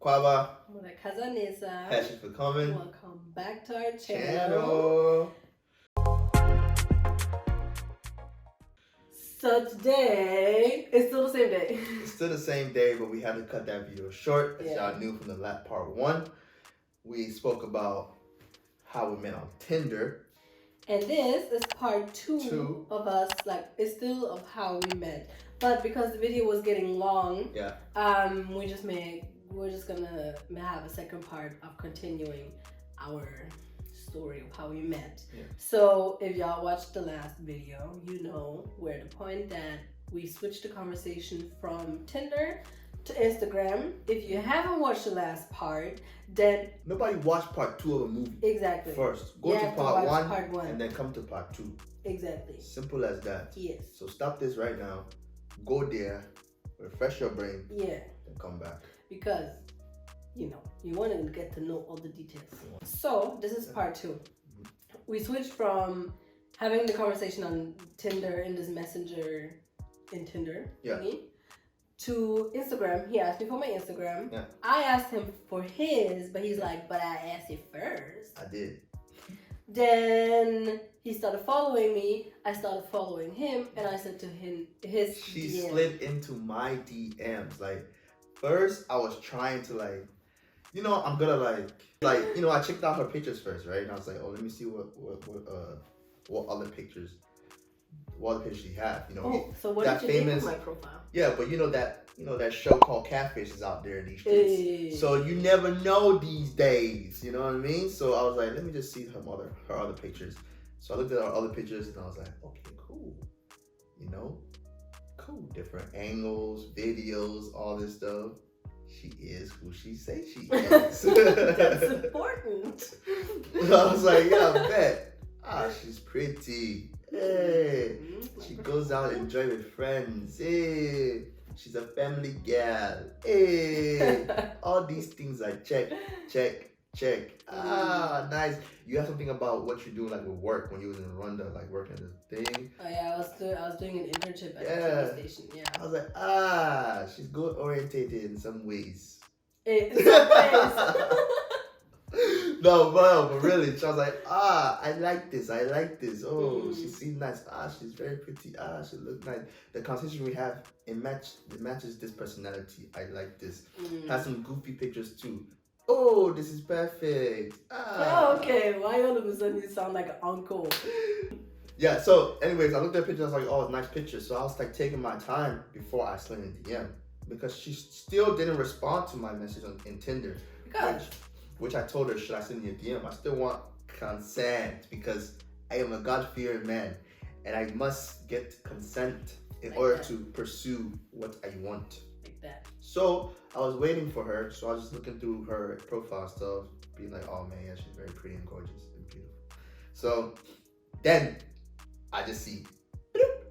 AKWAABA. MURAKAZA NEZA. Thank you for coming. Welcome back to our channel. So today, it's still the same day. It's still the same day, but we had to cut that video short. As Yeah. y'all knew from the last part 1, we spoke about how we met on Tinder. And this is part 2 of us, like, it's still of how we met. But because the video was getting long, yeah, we're just gonna have a second part of continuing our story of how we met. Yeah. So if y'all watched the last video, you know where the point that we switched the conversation from Tinder to Instagram. If you haven't watched the last part, then nobody watched part 2 of a movie. Exactly. First, go to part 1 and then come to part 2. Exactly. Simple as that. Yes. So stop this right now. Go there, refresh your brain. Yeah. And come back. Because you want to get to know all the details. So this is part 2. We switched from having the conversation on Tinder in this messenger in Tinder thingy to Instagram. He asked me for my Instagram. Yeah. I asked him for his, but he's like, but I asked you first. I did. Then he started following me. I started following him, and I said to him, She DM. slid into my DMs. Like, first I was trying to I'm gonna I checked out her pictures first, right? And I was like, oh, let me see what other pictures she had. So what that did you famous do with my profile? Yeah, but that show called Catfish is out there in these streets. Hey. So you never know these days, you know what I mean? So I was like, let me just see her other pictures. So I looked at her other pictures and I was like, okay, cool. Cool. Different angles, videos, all this stuff. She is who she say she is. That's important. I was like, yeah, I bet. She's pretty. Hey. She goes out and enjoy with friends. Hey. She's a family gal. Hey. All these things I check. Nice. You have something about what you're doing, like with work when you was in Rwanda, like working at this thing. Oh yeah, I was doing an internship at the TV station. Yeah. I was like, she's good orientated in some ways. In some ways. No, but really, she was like, I like this. Oh, she seems nice. She's very pretty. She looks nice. The conversation we have, it matches this personality. I like this. Has some goofy pictures too. Oh, this is perfect. Oh, okay. Why all of a sudden you sound like an uncle? Yeah, so anyways, I looked at the picture, I was like, oh, it's a nice picture. So I was like taking my time before I slid in DM. Because she still didn't respond to my message in Tinder. Which I told her, should I send you a DM? I still want consent because I am a God-fearing man. And I must get consent in order to pursue what I want. Like that. So I was waiting for her. So I was just looking through her profile stuff, being like, oh man, yeah, she's very pretty and gorgeous and beautiful. So then I just see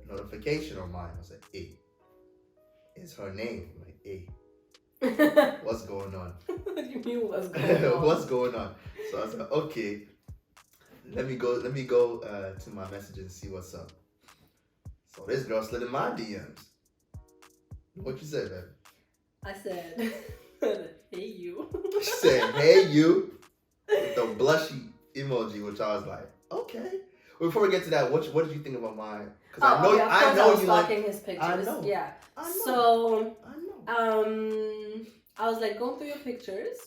notification on mine. I was like, hey, it's her name. I'm like, hey, what's going on? What do you mean what's going on? What's going on? So I was like, okay, let me go to my messages and see what's up. So this girl slid in my DMs. What you said, man? I said, hey you. She said, hey you, with the blushy emoji, which I was like, okay. Before we get to that, what did you think about mine? Because I know you like his pictures. I know. Yeah. I know. So I know. I was like going through your pictures,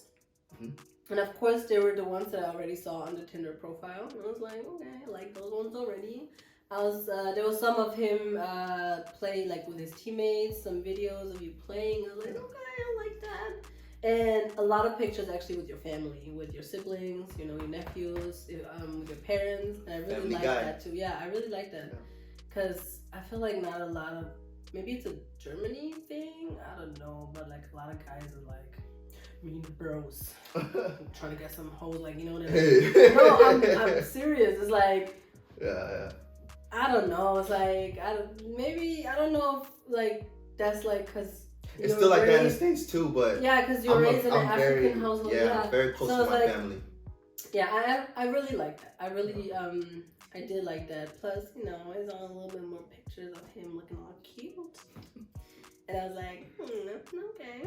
and of course they were the ones that I already saw on the Tinder profile. And I was like, okay, I like those ones already. There was some of him play like with his teammates, some videos of you playing. I was like, okay, I like that. And a lot of pictures actually with your family, with your siblings, your nephews, with your parents. And I really like that too. Yeah, I really like that. Because I feel like not a lot of, maybe it's a Germany thing, I don't know, but like a lot of guys are like, mean bros. Trying to get some hoes, like, you know what I mean? No, I'm serious. It's like, yeah. I don't know. It's like, I don't know if like, that's like, because it's still like that in the States too, but yeah, because you're raised in an African household. Yeah, I'm very close to my family. Yeah, I really like that. I really I did like that. Plus, it's on a little bit more pictures of him looking all cute. And I was like, okay.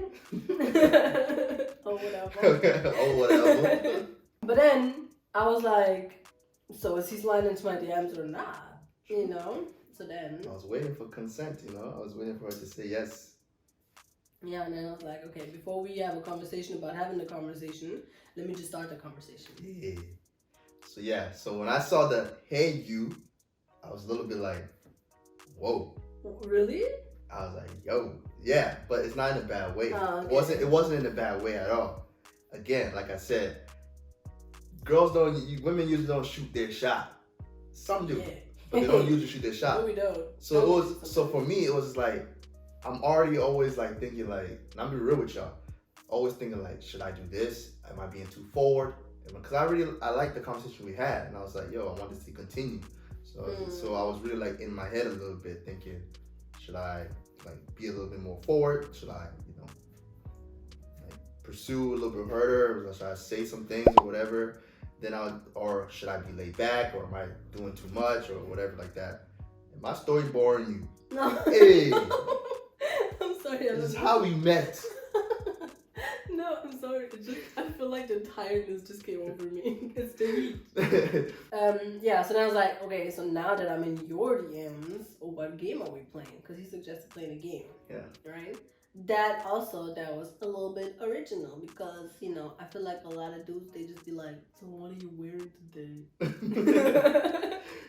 whatever. Oh, whatever. But then I was like, so is he sliding into my DMs or not? You know? So then I was waiting for consent, you know? I was waiting for her to say yes. Yeah, and then I was like, okay, before we have a conversation about having the conversation, let me just start the conversation. Yeah. So when I saw the hey you, I was a little bit like, whoa. Really? I was like, yo, yeah, but it's not in a bad way. Oh, okay. It wasn't in a bad way at all. Again, like I said, women usually don't shoot their shot. Some do, but they don't usually shoot their shot. No, we don't. So for me, it was like, I'm already always like thinking like, and I'm be real with y'all, always thinking like, should I do this? Am I being too forward? Because I like the conversation we had, and I was like, yo, I want this to continue. So I was really like in my head a little bit thinking, should I like be a little bit more forward? Should I, like pursue a little bit harder? Or should I say some things or whatever? Or should I be laid back? Or am I doing too much or whatever like that? And my story boring you. No. Hey. I'm sorry. This is how we met. No, I'm sorry. I feel like the tiredness just came over me. It's the heat. Yeah, so then I was like, okay, so now that I'm in your DMs, what game are we playing? Because he suggested playing a game. Yeah. Right? That was a little bit original because, I feel like a lot of dudes, they just be like, so what are you wearing today?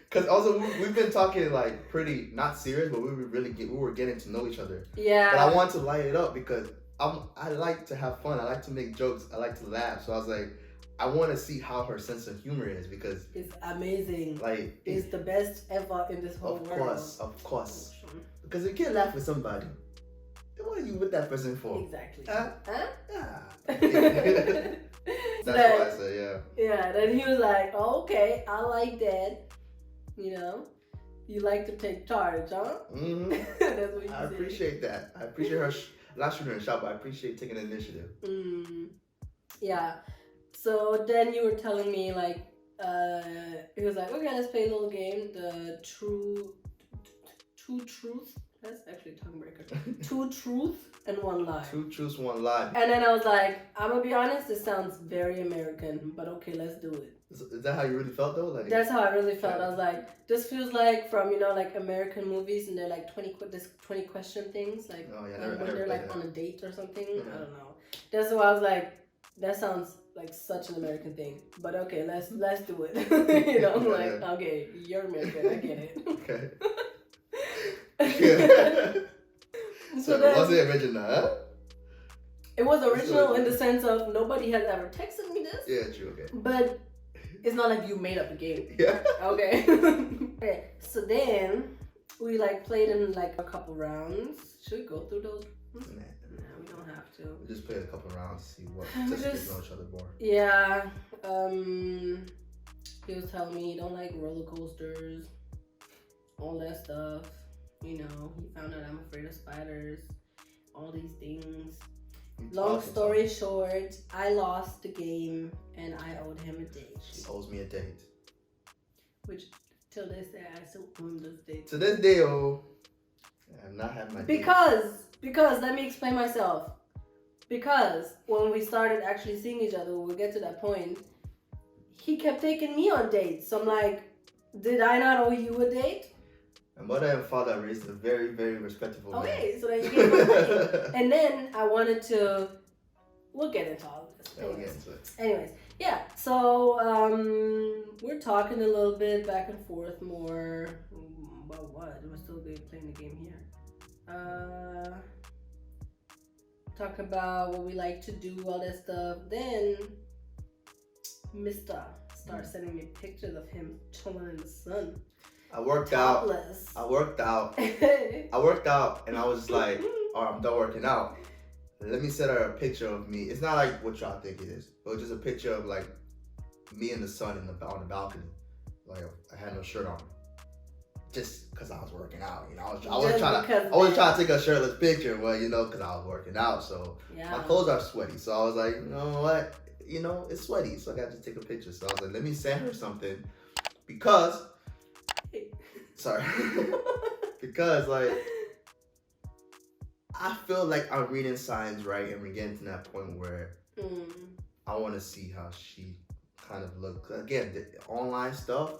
Because also we've been talking like pretty not serious, but we were getting to know each other. Yeah. But I want to light it up because I like to have fun. I like to make jokes. I like to laugh. So I was like, I want to see how her sense of humor is because it's amazing. Like it's the best ever in this whole world. Of course. Because if you can't laugh with somebody, then what are you with that person for? Exactly. That's So why I said, yeah. Yeah, then he was like, oh, okay, I like that. You like to take charge, huh? Mm-hmm. That's what you said. I appreciate that. I appreciate her not shooting her shot, but I appreciate taking the initiative. Yeah. So then you were telling me like, he was like, okay, let's play a little game. The two truths. That's actually a tongue breaker. 2 truths and 1 lie. 2 truths, 1 lie. And then I was like, I'm gonna be honest, this sounds very American, but okay, let's do it. Is that how you really felt though? Like that's how I really felt. I was like, this feels like from like American movies, and they're like 20 question things, like when they're like on a date or something. I don't know. That's why I was like, that sounds like such an American thing. But okay, let's do it. I'm like, okay, you're American, I get it. Okay. Yeah. So was it original, huh? It was original in the sense of nobody has ever texted me this. Yeah, true, okay. But it's not like you made up a game. Yeah. Okay. Okay. So then we like played in like a couple rounds. Should we go through those? Nah, we don't have to. We just played a couple rounds to see what We just get just- to know each other more. Yeah. He was telling me he don't like roller coasters, all that stuff. He found out I'm afraid of spiders, all these things. Long story short, I lost the game and I owed him a date. She owes me a date. Which, till this day, I still owe him this date. To this day, I'm not having my date. Because, let me explain myself. Because when we started actually seeing each other, when we get to that point, he kept taking me on dates. So I'm like, did I not owe you a date? My mother and father raised a very, very respectable man. Okay, so then you gave me money. And then I wanted to... We'll get into all of this. Yeah, we'll get into it. Anyways, yeah. So, we're talking a little bit back and forth more. About what? We're still playing the game here. Talk about what we like to do, all that stuff. Then, Mr. starts sending me pictures of him chilling in the sun. I worked Topless. out, and I was just like, alright, I'm done working out. Let me send her a picture of me. It's not like what y'all think it is, but just a picture of like me in the sun on the balcony. Like I had no shirt on, just because I was working out. I was trying to take a shirtless picture, well, because I was working out. So my clothes are sweaty. So I was like, you know what? It's sweaty, so I got to take a picture. So I was like, let me send her something because. Sorry. Because like I feel like I'm reading signs right, and we're getting to that point where I want to see how she kind of look. Again, the online stuff,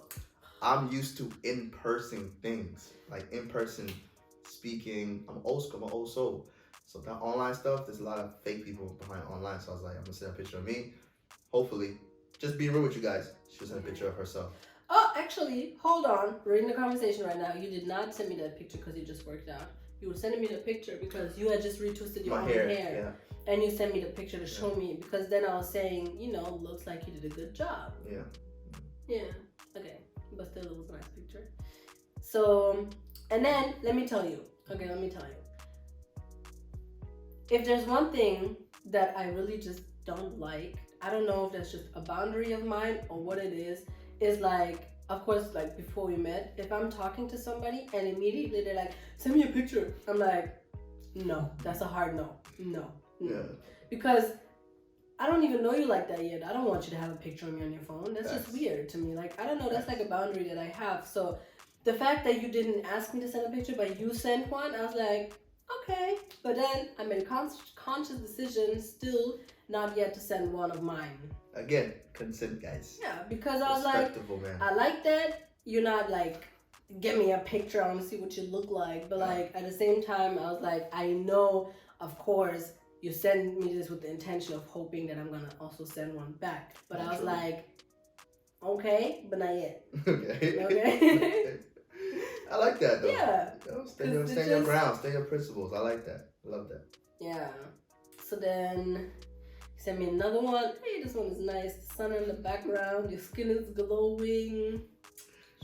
I'm used to in-person things, like in-person speaking. I'm old school, I'm old soul. So that online stuff, there's a lot of fake people behind online. So I was like, I'm gonna send a picture of me. Hopefully, just being real with you guys, she'll send a picture of herself. Oh, actually, hold on. We're in the conversation right now. You did not send me that picture because you just worked out. You were sending me the picture because you had just retwisted your own hair. Yeah. And you sent me the picture to show me, because then I was saying, you know, looks like you did a good job. Yeah. Yeah. Okay. But still, it was a nice picture. So, and then, let me tell you. If there's one thing that I really just don't like, I don't know if that's just a boundary of mine or what it is like, of course, like before we met, if I'm talking to somebody and immediately they're like, send me a picture, I'm like, no, that's a hard no. No. Yeah. Because I don't even know you like that yet. I don't want you to have a picture of me on your phone. That's just weird to me. Like, I don't know, that's like a boundary that I have. So the fact that you didn't ask me to send a picture, but you sent one, I was like, okay. But then I made a conscious decision still not yet to send one of mine. Again, consent, guys. Yeah, because I was like, man. I like that. You're not like, give me a picture, I want to see what you look like. But like, at the same time, I was like, I know, of course, you send me this with the intention of hoping that I'm going to also send one back. But I was like, okay, but not yet. Okay. I like that though. Yeah. You know, stand your ground, stand your principles. I like that. I love that. Yeah. So then he sent me another one. Hey, this one is nice. The sun in the background. Your skin is glowing.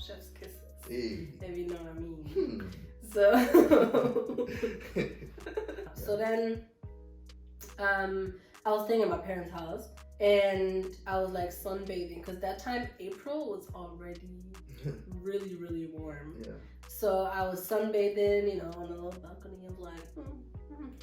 Chef's kisses. Hey. If you know what I mean. So. So then, I was staying at my parents' house and I was like sunbathing because that time April was already really, really warm. Yeah. So I was sunbathing, you know, on a little balcony of like,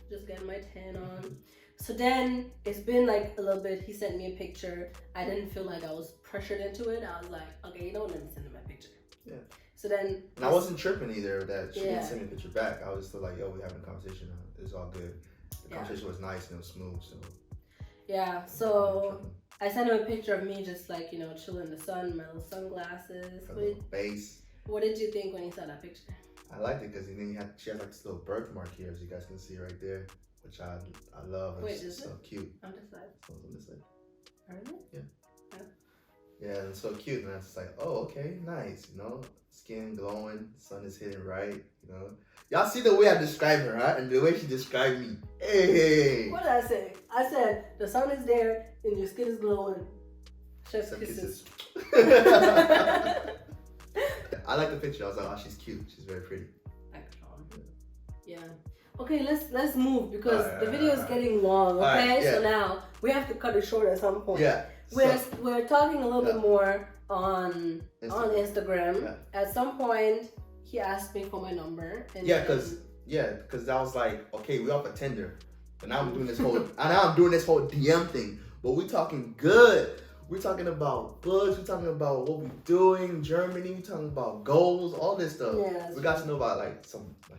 just getting my tan on. So then it's been like a little bit. He sent me a picture. I didn't feel like I was pressured into it. I was like, okay, you know what? Let me send him my picture. Yeah. So then. And I wasn't tripping either that she didn't send me a picture back. I was still like, yo, we're having a conversation now. It's all good. The conversation was nice and it was smooth. So. Yeah. So I sent him a picture of me just like, you know, chilling in the sun, my little sunglasses. Face. What did you think when you saw that picture? I liked it because she had like this little birthmark here, as you guys can see right there, which I love. Wait, it's so cute. On this side. So on this side. Really? Yeah. Yeah, and it's so cute, and I was like, oh, okay, nice. You know, skin glowing, sun is hitting right. You know, y'all see the way I describe her, huh? And the way she described me. Hey. What did I say? I said the sun is there and your skin is glowing. Chef's kisses. I like the picture. I was like, oh, she's cute. She's very pretty. Yeah. Okay, let's move because the video is getting long. Okay, so now we have to cut it short at some point. Yeah. We're talking a little bit more on Instagram. Yeah. At some point, he asked me for my number. And because I was like, okay, we off a Tinder, but now I'm doing this whole DM thing. But we talking good. We're talking about books. We're talking about what we're doing, Germany. We're talking about goals, all this stuff. Yeah, we got to know about like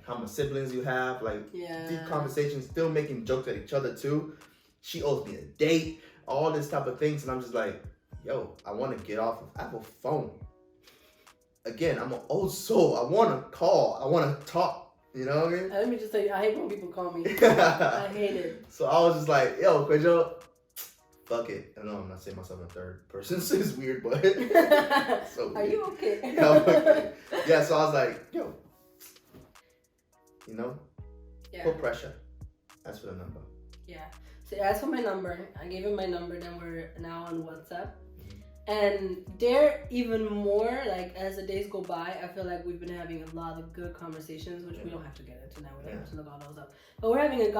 how many siblings you have, like deep conversations. Still making jokes at each other too. She owes me a date, all this type of things, and I'm just like, yo, I want to get off of. I have a phone. Again, I'm an old soul. I want to call. I want to talk. You know what I mean? Let me just tell you, I hate when people call me. I hate it. So I was just like, yo, Quajo. Fuck it. I know I'm not saying myself in third person, so it's weird, but so weird. Are you okay? Yeah, I'm okay. Yeah, so I was like, yo, you know, put pressure. Ask for the number. Yeah. So he asked for my number. I gave him my number. Then we're now on WhatsApp. And they're even more, like, as the days go by, I feel like we've been having a lot of good conversations, which we don't have to get into now. We don't have to look all those up. But we're having a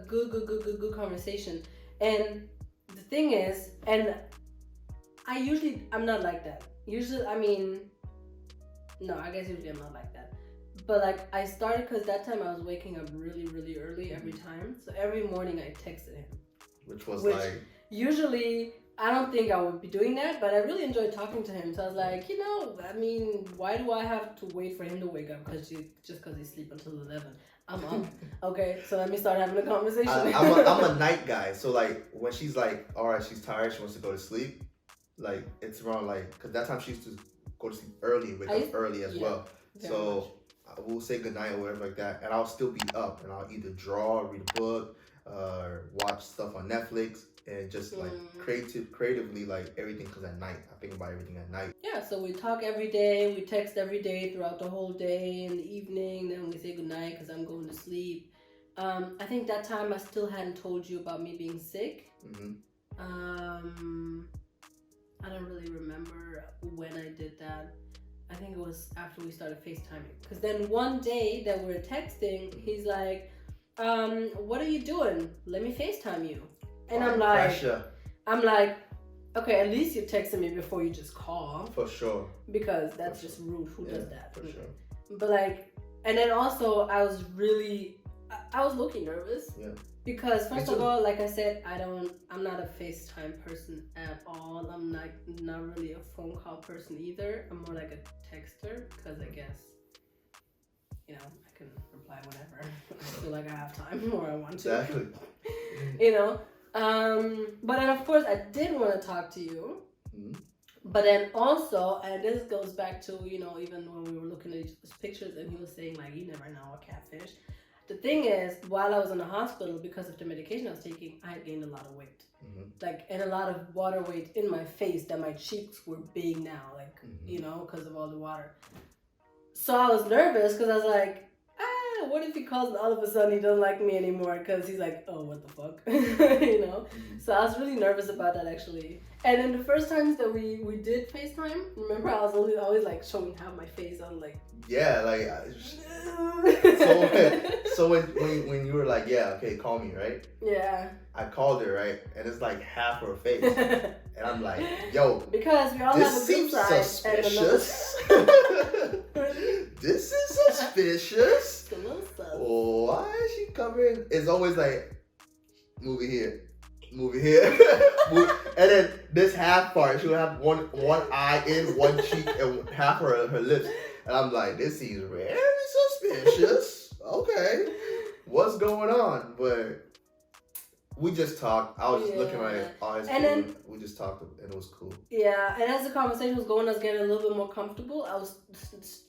good conversation. And the thing is, and I'm not like that. Usually, I mean, no, I guess usually I'm not like that. But like, I started because that time I was waking up really, really early every time. So every morning I texted him. Which like... Usually, I don't think I would be doing that, but I really enjoyed talking to him. So I was like, you know, I mean, why do I have to wait for him to wake up just because he sleep until 11? I'm up. Okay, so let me start having a conversation. I'm a night guy, so like when she's like, all right, she's tired, she wants to go to sleep. Like it's around like, cause that time she used to go to sleep early, wake up early as well. So we'll say goodnight or whatever like that, and I'll still be up, and I'll either draw, read a book, watch stuff on Netflix, and just like creatively like everything. Cause at night I think about everything at night. Yeah, so we talk every day, we text every day throughout the whole day. In the evening, then we say goodnight because I'm going to sleep. I think that time I still hadn't told you about me being sick. I don't really remember when I did that. I think it was after we started FaceTiming. Because then one day that we were texting, he's like, what are you doing? Let me FaceTime you. And I'm like, okay, at least you're texting me before you just call. For sure. Because that's just rude. Who does that? For sure. But like, and then also I was looking nervous. Yeah. Because first of all, like I said, I'm not a FaceTime person at all. I'm not really a phone call person either. I'm more like a texter because I guess, you know, I can reply whenever I feel like I have time or I want to. Exactly. You know? But then of course I did want to talk to you. But then also, and this goes back to, you know, even when we were looking at each other's pictures and he was saying like, you never know a catfish. The thing is, while I was in the hospital, because of the medication I was taking, I had gained a lot of weight. Like, and a lot of water weight in my face that my cheeks were big now, like, you know, because of all the water. So I was nervous because I was like, what if he calls and all of a sudden he doesn't like me anymore because he's like, oh, what the fuck, you know? So I was really nervous about that actually. And then the first times that we did FaceTime, remember I was always like showing half my face. I was like, yeah, like so when you were like, yeah, okay, call me, right? Yeah. I called her, right, and it's like half her face, and I'm like, yo, because we all have a good side suspicious. This is suspicious. Why is she covering? It's always like, movie here, and then this half part, she'll have one eye in, one cheek, and half her lips. And I'm like, this seems very suspicious. Okay, what's going on? But we just talked. I was just looking at it. And then we just talked, and it was cool. Yeah, and as the conversation was going, I was getting a little bit more comfortable. I was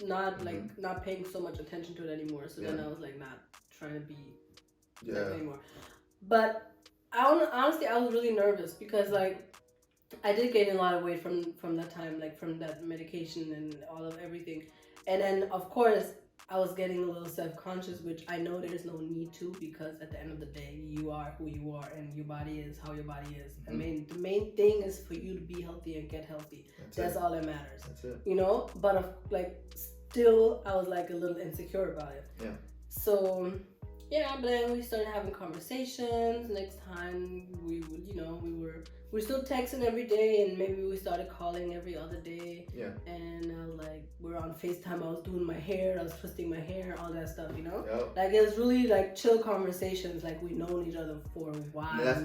not paying so much attention to it anymore. So then I was like not trying to be anymore. But honestly, I was really nervous because like I did gain a lot of weight from that time, like from that medication and all of everything. And then of course I was getting a little self-conscious, which I know there's no need to, because at the end of the day, you are who you are and your body is how your body is. I mean, the main thing is for you to be healthy and get healthy. That's all that matters. That's it. You know? But still, I was like a little insecure about it. Yeah. So, yeah, but then we started having conversations. Next time we would, you know, we're still texting every day, and maybe we started calling every other day. Yeah. And we're on FaceTime. I was doing my hair, I was twisting my hair, all that stuff, you know. Yep. Like it was really like chill conversations. Like we've known each other for a while. That's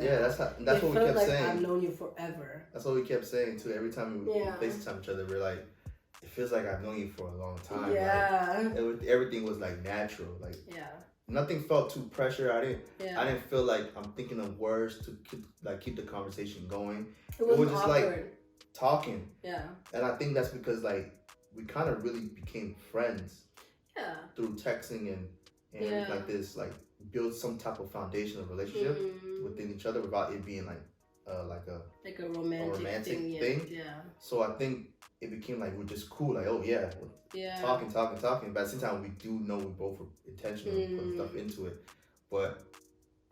what we kept saying. I've known you forever. That's what we kept saying too. Every time we FaceTime each other, we're like, it feels like I've known you for a long time. Yeah. Like, everything was like natural. Like nothing felt too pressure. I didn't feel like I'm thinking of words to keep the conversation going. It was just awkward. like talking. Yeah. And I think that's because like we kind of really became friends. Yeah. Through texting and like this, like build some type of foundation of relationship within each other without it being like a romantic thing. Yeah. So I think it became like we're just cool, like talking. But at the same time, we do know we both were intentional putting stuff into it. But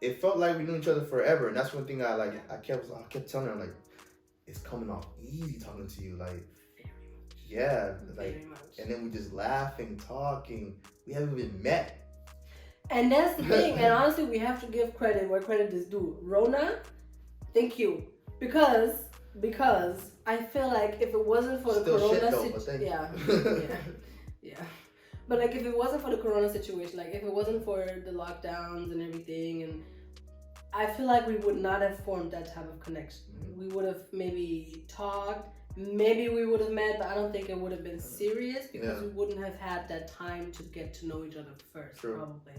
it felt like we knew each other forever, and that's one thing I kept telling her, like, it's coming off easy talking to you, like, and then we just laughing, talking. We haven't even met. And that's the thing. And honestly, we have to give credit where credit is due. Rona, thank you, because I feel like if it wasn't for the corona situation, but like if it wasn't for the corona situation, like if it wasn't for the lockdowns and everything, and I feel like we would not have formed that type of connection. We would have maybe talked, maybe we would have met, but I don't think it would have been serious because we wouldn't have had that time to get to know each other first. Probably.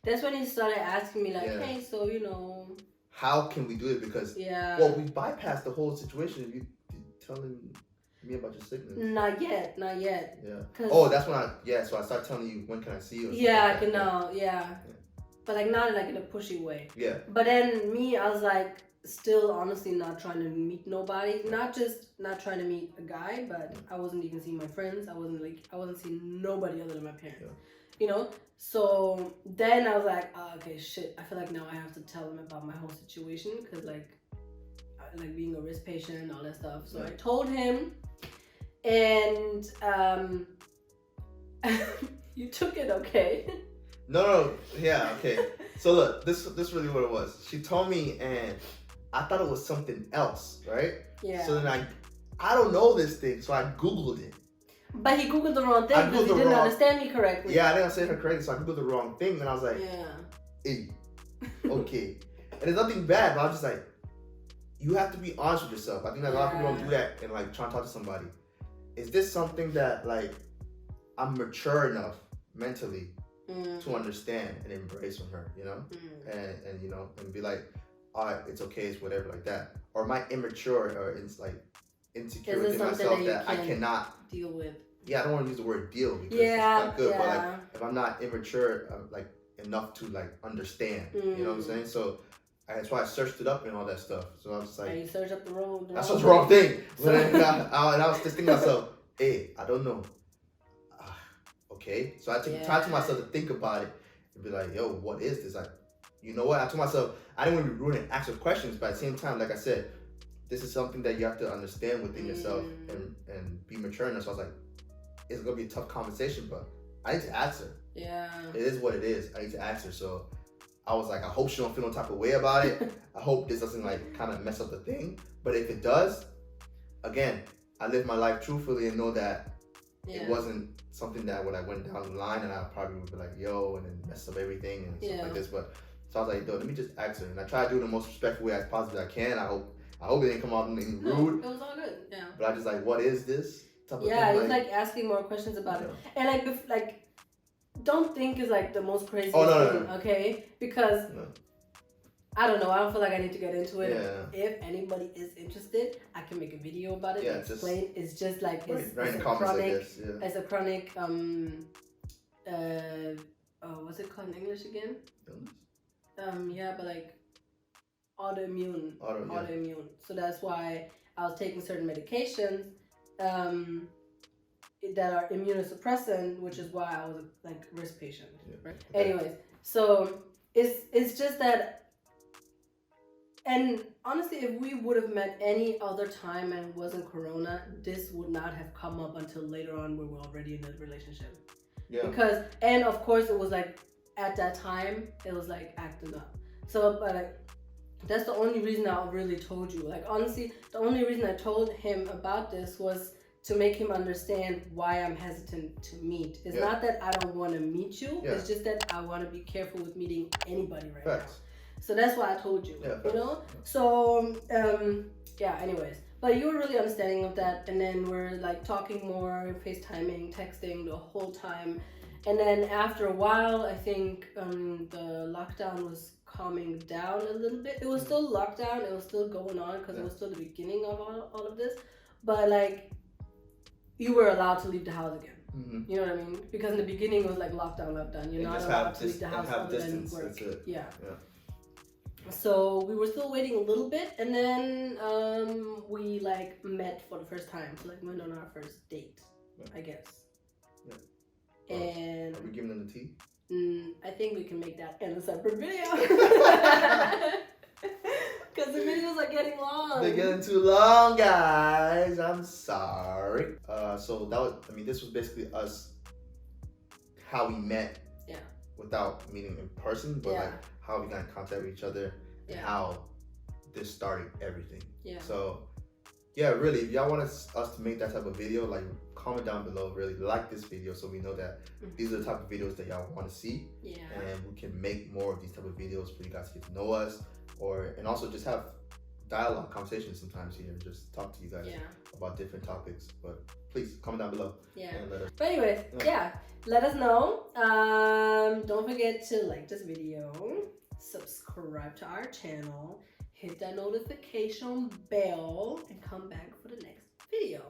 that's when he started asking me like, hey, so you know, how can we do it? Because well, we bypassed the whole situation. If you telling me about your sickness. Not yet. Yeah. Oh, that's when so I started telling you when can I see you. Yeah, like genau. Yeah. But like not like in a pushy way. Yeah. But then I was like still honestly not trying to meet nobody. Not trying to meet a guy, but I wasn't even seeing my friends. I wasn't seeing nobody other than my parents. Yeah. You know? So then I was like, oh, okay, shit. I feel like now I have to tell him about my whole situation because like being a risk patient and all that stuff. So I told him, and you took it okay. No, yeah, okay. So look, this really what it was. She told me, and I thought it was something else, right? Yeah. So then I don't know this thing, so I Googled it. But he Googled the wrong thing because he didn't understand me correctly. Yeah, I didn't understand her correctly, so I Googled the wrong thing, and I was like, hey, okay. And it's nothing bad, but I was just like, you have to be honest with yourself. I think that a lot of people don't do that and like trying to talk to somebody. Is this something that like I'm mature enough mentally to understand and embrace from her, you know? And you know, and be like, all right, it's okay, it's whatever, like that. Or am I immature or it's like insecure within myself that I cannot deal with? Yeah, I don't want to use the word deal because it's not good, but like if I'm not immature like enough to like understand, you know what I'm saying? So that's why I searched it up and all that stuff. So I was just like, you searched up the wrong that's the wrong thing. But I was just thinking to myself, hey, I don't know. Okay. So I took time to myself to think about it and be like, yo, what is this? Like, you know what? I told myself, I didn't want to be rude and ask questions, but at the same time, like I said, this is something that you have to understand within yourself and be mature enough. So I was like, it's going to be a tough conversation, but I need to ask her. Yeah. It is what it is. I need to ask her. So I was like, I hope she don't feel no type of way about it. I hope this doesn't like kind of mess up the thing. But if it does, again, I live my life truthfully and know that it wasn't something that when I went down the line and I probably would be like, yo, and then mess up everything and stuff like this. But so I was like, yo, let me just ask her. And I try to do it in the most respectful way as possible as I can. I hope it didn't come out anything rude. It was all good. Yeah. But I just like, what is this? Type of thing, it was like asking more questions about it. And like don't think is like the most crazy thing, okay? Because I don't know. I don't feel like I need to get into it. Yeah. If anybody is interested, I can make a video about it and explain. It's just like it's a chronic what's it called in English again? But like autoimmune. So that's why I was taking certain medications that are immunosuppressant, which is why I was like risk patient. Right? Okay. Anyways, so it's just that. And honestly, if we would have met any other time and it wasn't Corona, this would not have come up until later on when we're already in a relationship. Yeah. Because, and of course, it was like, at that time, it was like acting up. So, but like, that's the only reason I really told you. Like, honestly, the only reason I told him about this was to make him understand why I'm hesitant to meet. It's not that I don't want to meet you. It's just that I want to be careful with meeting anybody right now. So that's why I told you, you know? So, anyways. But you were really understanding of that. And then we're like talking more, FaceTiming, texting the whole time. And then after a while, I think the lockdown was calming down a little bit. It was still lockdown. It was still going on because it was still the beginning of all of this. But like, you were allowed to leave the house again. Mm-hmm. You know what I mean? Because in the beginning, it was like lockdown. You're not allowed to leave the house other than work. Yeah. So we were still waiting a little bit, and then we like met for the first time. So like went on our first date, I guess. Yeah. And are we giving them the tea? I think we can make that in a separate video. Because the videos are getting long. They're getting too long, guys. I'm sorry. So that was, this was basically us, how we met. Yeah. Without meeting in person, but like how we got in contact with each other and how this started everything. Yeah. So really, if y'all want us to make that type of video, like comment down below, really like this video so we know that these are the type of videos that y'all want to see. Yeah. And we can make more of these type of videos for you guys to get to know us, and also just have dialogue, conversation sometimes here, and just talk to you guys Yeah. about different topics. But please comment down below. Yeah. And let us. But anyways, yeah. Let us know. Don't forget to like this video, subscribe to our channel, hit that notification bell, and come back for the next video.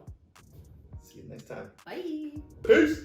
See you next time. Bye. Peace.